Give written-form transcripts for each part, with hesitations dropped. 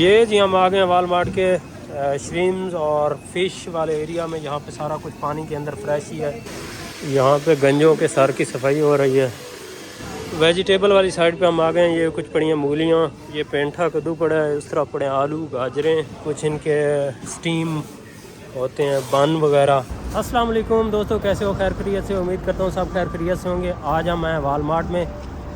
ये जी हम आ गए हैं वालमार्ट के श्रीम्स और फ़िश वाले एरिया में। यहाँ पे सारा कुछ पानी के अंदर फ्रेश ही है। यहाँ पे गंजों के सर की सफाई हो रही है। वेजिटेबल वाली साइड पे हम आ गए हैं। ये कुछ पड़ी हैं मूलियाँ, ये पेंठा कद्दू पड़ा है, उस तरह पड़े हैं आलू गाजरें, कुछ इनके स्टीम होते हैं बन वगैरह। अस्सलाम वालेकुम दोस्तों, कैसे हो? खैर खैरियत से? उम्मीद करता हूँ सब खैर खैरियत से होंगे। आज हम हैं वालमार्ट में।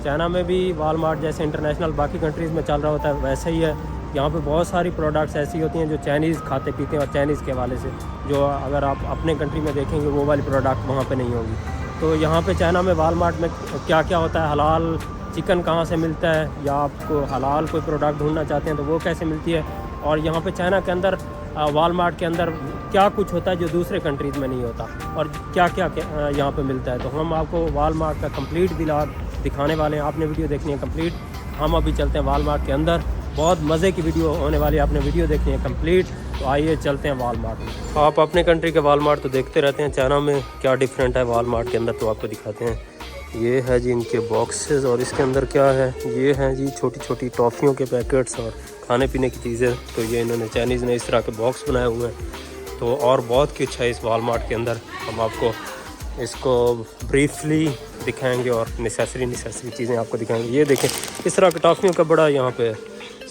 चाइना में भी वालमार्ट जैसे इंटरनेशनल बाकी कंट्रीज़ में चल रहा होता है वैसे ही है। यहाँ पे बहुत सारी प्रोडक्ट्स ऐसी होती हैं जो चाइनीज़ खाते पीते हैं और चाइनीज़ के हवाले से जो अगर आप अपने कंट्री में देखेंगे वो वाली प्रोडक्ट वहाँ पे नहीं होगी। तो यहाँ पे चाइना में वालमार्ट में क्या क्या होता है, हलाल चिकन कहाँ से मिलता है, या आपको हलाल कोई प्रोडक्ट ढूंढना चाहते हैं तो वो कैसे मिलती है, और यहाँ पे चाइना के अंदर वालमार्ट के अंदर क्या कुछ होता है जो दूसरे कंट्रीज़ में नहीं होता, और क्या क्या यहाँ पे मिलता है। तो हम आपको वालमार्ट का कंप्लीट व्लॉग दिखाने वाले हैं। आपने वीडियो देखनी है कंप्लीट। हम अभी चलते हैं वालमार्ट के अंदर, बहुत मज़े की वीडियो होने वाली है। आपने वीडियो देखनी है कंप्लीट। तो आइए चलते हैं वालमार्ट में। आप अपने कंट्री के वालमार्ट तो देखते रहते हैं, चाइना में क्या डिफरेंट है वालमार्ट के अंदर तो आपको दिखाते हैं। ये है जी इनके बॉक्सेस, और इसके अंदर क्या है, ये हैं जी छोटी छोटी टॉफ़ियों के पैकेट्स और खाने पीने की चीज़ें। तो ये इन्होंने चाइनीज़ ने इस तरह के बॉक्स बनाए हुए हैं। तो और बहुत कुछ है इस वालमार्ट के अंदर, हम आपको इसको ब्रीफली दिखाएंगे और नेसेसरी चीज़ें आपको दिखाएंगे। ये देखें इस तरह के टॉफ़ियों का बड़ा यहाँ पे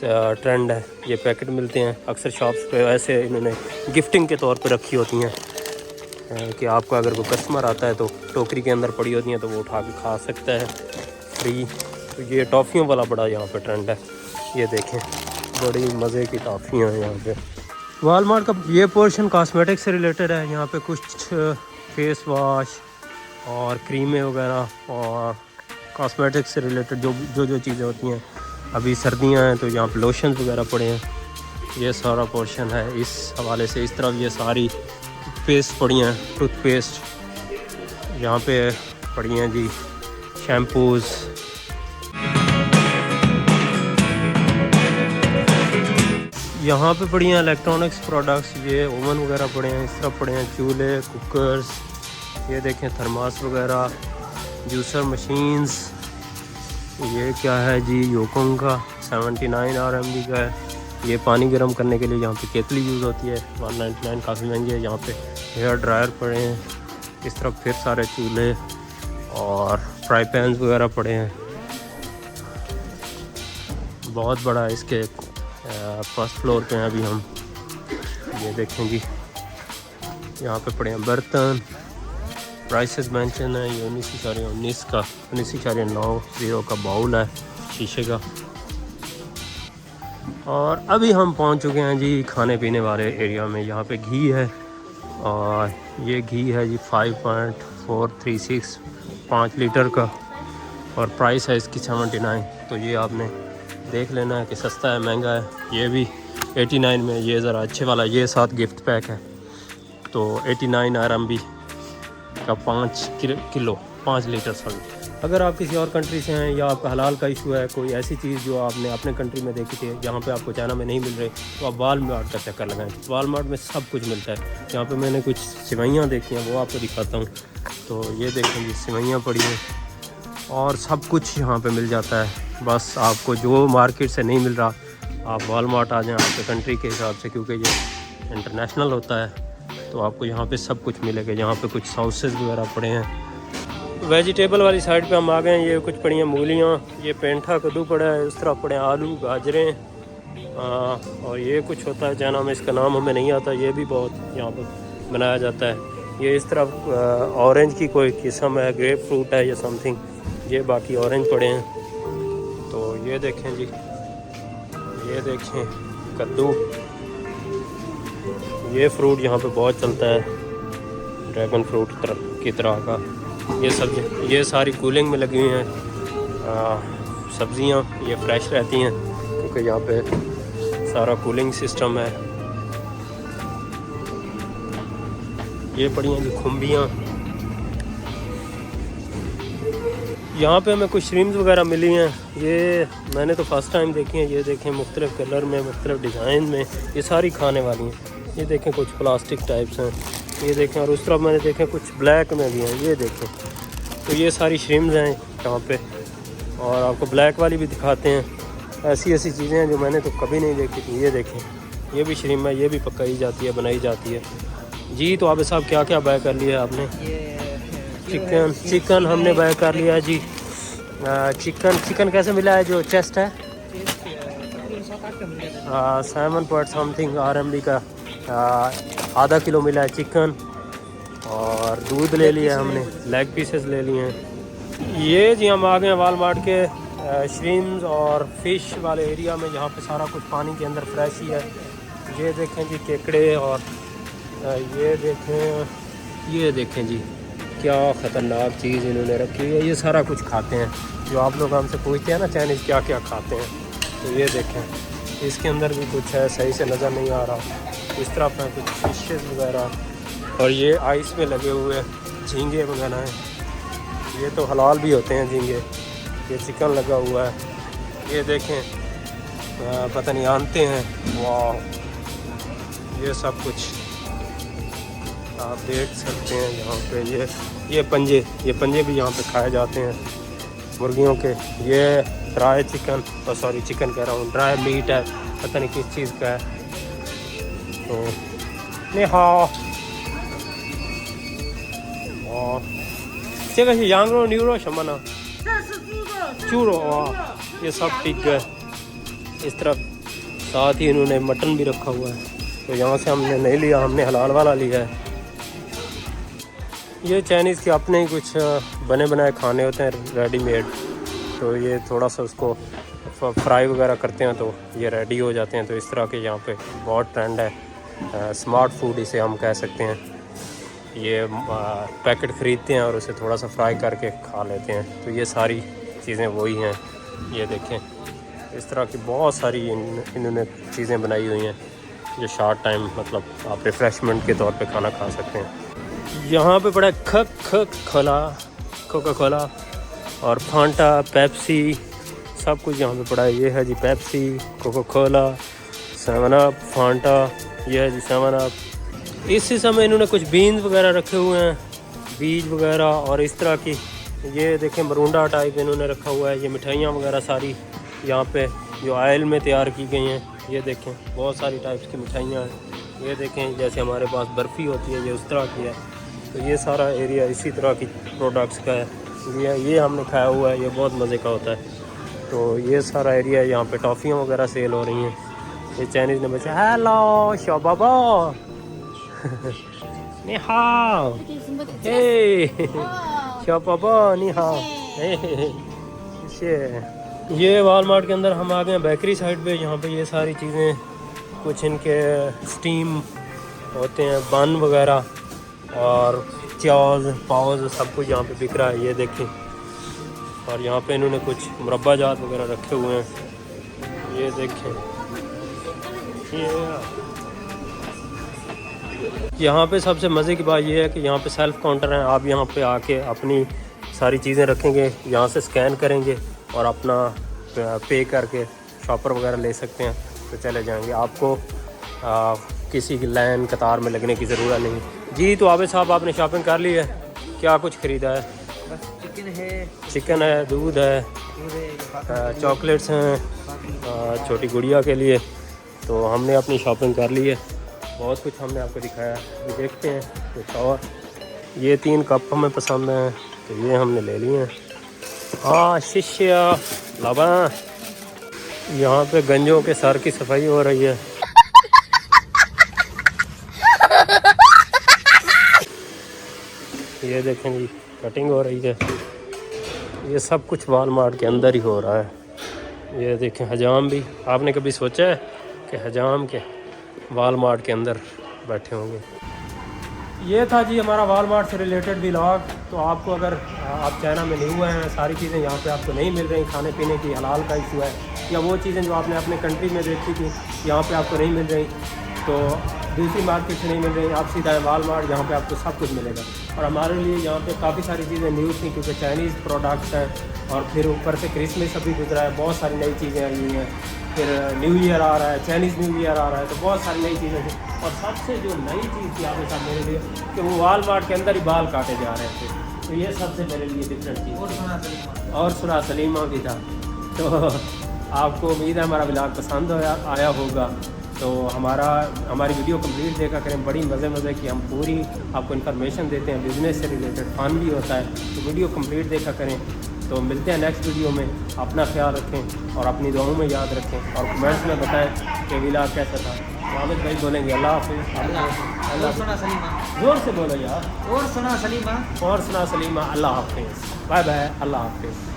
ट्रेंड है। ये पैकेट मिलते हैं अक्सर शॉप्स पे, ऐसे इन्होंने गिफ्टिंग के तौर पे रखी होती हैं कि आपका अगर कोई कस्टमर आता है तो टोकरी के अंदर पड़ी होती हैं तो वो उठा के खा सकता है फ्री। तो ये टॉफ़ियों वाला बड़ा यहाँ पे ट्रेंड है। ये देखें बड़ी मज़े की टॉफ़ियाँ हैं यहाँ पे। वालमार्ट का ये पोर्शन कॉस्मेटिक से रिलेटेड है। यहाँ पे कुछ फेस वॉश और क्रीमें वगैरह और कॉस्मेटिक से रिलेटेड जो चीज़ें होती हैं। अभी सर्दियां हैं तो यहाँ पे लोशन वगैरह पड़े हैं। ये सारा पोर्शन है इस हवाले से। इस तरफ ये सारी पेस्ट पड़ी हैं, टूथपेस्ट यहाँ पे पड़ी हैं जी, शैम्पूज़। यहाँ पे पड़ी हैं इलेक्ट्रॉनिक्स प्रोडक्ट्स, ये ओवन वगैरह पड़े हैं। इस तरफ पड़े हैं चूल्हे, कुकर्स, ये देखें थर्मास वगैरह, जूसर मशीन्स। ये क्या है जी, योकोंग का 79 RMB का है। ये पानी गर्म करने के लिए यहाँ पे केतली यूज़ होती है, 199 काफ़ी महंगी है। यहाँ पे हेयर ड्रायर पड़े हैं। इस तरफ फिर सारे चूल्हे और फ्राई पैन्स वगैरह पड़े हैं। बहुत बड़ा इसके फर्स्ट फ्लोर पे हैं अभी हम। ये देखें जी यहाँ पे पड़े हैं बर्तन। प्राइसेस मेंशन है। ये 19.19 का 19.90 का बाउल है शीशे का। और अभी हम पहुंच चुके हैं जी खाने पीने वाले एरिया में। यहाँ पे घी है, और ये घी है जी 5.436 5 लीटर का, और प्राइस है इसकी 79। तो ये आपने देख लेना है कि सस्ता है महंगा है। ये भी 89 में, ये ज़रा अच्छे वाला, ये साथ गिफ्ट पैक है तो 89 RMB का 5 किलो 5 लीटर सॉरी। अगर आप किसी और कंट्री से हैं या आपका हलाल का इशू है, कोई ऐसी चीज़ जो आपने अपने कंट्री में देखी थी जहाँ पे आपको चाइना में नहीं मिल रही, तो आप वालमार्ट का चक्कर लगाएं। वालमार्ट में सब कुछ मिलता है। यहाँ पे मैंने कुछ सिवैयाँ देखी हैं, वो आपको दिखाता हूँ। तो ये देखें जी सिवैयाँ पड़ी हैं, और सब कुछ यहाँ पे मिल जाता है। बस आपको जो मार्केट से नहीं मिल रहा, आप वालमार्ट आ जाएँ आपके कंट्री के हिसाब से, क्योंकि ये इंटरनेशनल होता है तो आपको यहाँ पे सब कुछ मिलेगा। यहाँ पे कुछ सॉसेस वगैरह पड़े हैं। वेजिटेबल वाली साइड पे हम आ गए हैं। ये कुछ पड़ी हैं मूलियाँ, ये पेंठा कद्दू पड़ा है, उस तरफ पड़े हैं आलू गाजरें, और ये कुछ होता है चाइना में, इसका नाम हमें नहीं आता। ये भी बहुत यहाँ पर बनाया जाता है। ये इस तरफ ऑरेंज की कोई किस्म है, ग्रेप फ्रूट है या समथिंग, ये बाकी ऑरेंज पड़े हैं। तो ये देखें जी, ये देखें कद्दू, ये फ्रूट यहाँ पे बहुत चलता है, ड्रैगन फ्रूट की तरह का। ये सब्जी, ये सारी कूलिंग में लगी हुई हैं सब्जियाँ, ये फ्रेश रहती हैं क्योंकि यहाँ पे सारा कूलिंग सिस्टम है। ये पड़ी हैं जी खुम्बियाँ। यहाँ पे हमें कुछ श्रीम्स वगैरह मिली हैं, ये मैंने तो फर्स्ट टाइम देखी हैं। ये देखें मुख्तलिफ़ कलर में, मुख्तलिफ़ डिज़ाइन में, ये सारी खाने वाली हैं। ये देखें कुछ प्लास्टिक टाइप्स हैं, ये देखें, और उस तरफ मैंने देखे कुछ ब्लैक में भी हैं। ये देखें, तो ये सारी श्रिम्स हैं यहाँ पे, और आपको ब्लैक वाली भी दिखाते हैं। ऐसी ऐसी चीज़ें हैं जो मैंने तो कभी नहीं देखी थी। ये देखें, ये भी शरीम है, ये भी पकाई जाती है, बनाई जाती है जी। तो आबिद साहब क्या क्या बाय कर लिया आपने? चिकन हमने बाय कर लिया जी। चिकन कैसे मिला है? जो चेस्ट है 7 पॉइंट समथिंग RMB का आधा किलो मिला है चिकन। और दूध ले लिया हमने, लेग पीसेस ले लिए हैं। ये जी हम आ गए हैं वालमार्ट के श्रीम्स और फ़िश वाले एरिया में, जहाँ पे सारा कुछ पानी के अंदर फ्रेश ही है। ये देखें जी केकड़े, और ये देखें जी क्या ख़तरनाक चीज़ इन्होंने रखी है। ये सारा कुछ खाते हैं, जो आप लोग हमसे पूछते हैं ना चाइनीज़ क्या क्या खाते हैं, तो ये देखें इसके अंदर भी कुछ है, सही से नज़र नहीं आ रहा। इस तरफ है कुछ फिशेस वगैरह, और ये आइस में लगे हुए झींगे वगैरह हैं। ये तो हलाल भी होते हैं झींगे। ये चिकन लगा हुआ है, ये देखें पता नहीं आनते हैं। वाह, ये सब कुछ आप देख सकते हैं यहाँ पे। ये पंजे भी यहाँ पे खाए जाते हैं मुर्गियों के। ये ड्राई चिकन, सॉरी चिकन कह रहा हूँ, ड्राई मीट है, पता नहीं किस चीज़ का है। तो नहीं हाँ, यांगरो न्यूरो शमना चूरो, ये सब टिक गए। इस तरफ साथ ही इन्होंने मटन भी रखा हुआ है, तो यहाँ से हमने नहीं लिया, हमने हलाल वाला लिया है। ये चाइनीज़ के अपने ही कुछ बने बनाए खाने होते हैं रेडीमेड, तो ये थोड़ा सा उसको फ्राई वगैरह करते हैं तो ये रेडी हो जाते हैं। तो इस तरह के यहाँ पे बहुत ट्रेंड है, स्मार्ट फूड इसे हम कह सकते हैं। ये पैकेट ख़रीदते हैं और उसे थोड़ा सा फ्राई करके खा लेते हैं। तो ये सारी चीज़ें वही हैं। ये देखें इस तरह की बहुत सारी इन्होंने चीज़ें बनाई हुई हैं जो शॉर्ट टाइम मतलब आप रिफ़्रेशमेंट के तौर पे खाना खा सकते हैं। यहाँ पे बड़ा कोका कोला और फांटा, पेप्सी, सब कुछ यहाँ पे पड़ा है। ये है जी Pepsi, Coca Cola, 7 up, Phanta, ये है जी 7 अप। इसी समय इन्होंने कुछ बीन्स वगैरह रखे हुए हैं, बीज वगैरह, और इस तरह की ये देखें मरूंडा टाइप इन्होंने रखा हुआ है। ये मिठाइयाँ वगैरह सारी यहाँ पे जो ऑयल में तैयार की गई हैं। ये देखें बहुत सारी टाइप्स की मिठाइयाँ हैं। ये देखें जैसे हमारे पास बर्फ़ी होती है, ये उस तरह की है। तो ये सारा एरिया इसी तरह की प्रोडक्ट्स का है। ये हमने खाया हुआ है, ये बहुत मज़े का होता है। तो ये सारा एरिया यहाँ पे टॉफ़ियाँ वगैरह सेल हो रही हैं। ये चाइनीज़ ने बचा हेलो शोबाबा नी हाओ, हे शोबाबा नी हाओ। ये वालमार्ट के अंदर हम आ गए हैं बेकरी साइड पे। यहाँ पे ये सारी चीज़ें कुछ इनके स्टीम होते हैं, बन वगैरह और चावल पाव सब कुछ यहाँ पे बिक रहा है। ये देखें, और यहाँ पे इन्होंने कुछ मुरब्बा जात वगैरह रखे हुए हैं। ये देखें, यहाँ पे सबसे मज़े की बात ये है कि यहाँ पे सेल्फ़ काउंटर है। आप यहाँ पे आके अपनी सारी चीज़ें रखेंगे, यहाँ से स्कैन करेंगे और अपना पे करके शॉपर वगैरह ले सकते हैं, तो चले जाएंगे। आपको किसी की लाइन कतार में लगने की ज़रूरत नहीं जी। तो आबिद साहब आपने शॉपिंग कर ली है? क्या कुछ ख़रीदा है? बस चिकन है, दूध है, चॉकलेट्स हैं छोटी गुड़िया के लिए। तो हमने अपनी शॉपिंग कर ली है, बहुत कुछ हमने आपको दिखाया। तो देखते हैं कुछ और। ये 3 कप हमें पसंद हैं, तो ये हमने ले लिए हैं। हाँ शिष्या लाबा, यहाँ पे गंजों के सर की सफाई हो रही है। ये देखें जी कटिंग हो रही है। ये सब कुछ वालमार्ट के अंदर ही हो रहा है। ये देखें हजाम भी, आपने कभी सोचा है कि हजाम के वालमार्ट के अंदर बैठे होंगे? ये था जी हमारा वालमार्ट से रिलेटेड व्लॉग। तो आपको अगर आप चाइना में नहीं हुए हैं, सारी चीज़ें यहाँ पे आपको नहीं मिल रही, खाने पीने की हलाल का इशू है, या वो चीज़ें जो आपने अपने कंट्री में देखी थी यहाँ पे आपको नहीं मिल रही, तो दूसरी मार्केट से नहीं मिल रही, आप सीधा वालमार्ट जहाँ पे आपको सब कुछ मिलेगा। और हमारे लिए यहाँ पे काफ़ी सारी चीज़ें न्यू थी, क्योंकि चाइनीज़ प्रोडक्ट्स हैं, और फिर ऊपर से क्रिसमस अभी गुजरा है, बहुत सारी नई चीज़ें आई हुई हैं। फिर न्यू ईयर आ रहा है, चाइनीज़ न्यू ईयर आ रहा है, तो बहुत सारी नई चीज़ें थी। और सबसे जो नई चीज़ थी आपके साथ मेरे लिए कि वो वालमार्ट के अंदर ही बाल काटे जा रहे थे, तो ये सबसे मेरे लिए डिफरेंट चीज़। और सुना सलीमा भी था। तो आपको उम्मीद है हमारा व्लॉग पसंद आया होगा। तो हमारी वीडियो कंप्लीट देखा करें, बड़ी मज़े की हम पूरी आपको इन्फॉर्मेशन देते हैं, बिज़नेस से रिलेटेड फन भी होता है, तो वीडियो कंप्लीट देखा करें। तो मिलते हैं नेक्स्ट वीडियो में, अपना ख्याल रखें और अपनी दुआओं में याद रखें और कमेंट्स में बताएं कि व्लॉग कैसा था। आबिद भाई बोलेंगे अल्लाह हाफिज़। और सुना सलीमा, जोर से बोलो यार। और सुना सलीमा, और सुना सलीमा। अल्लाह हाफिज़, बाय बाय, अल्लाह हाफिज़।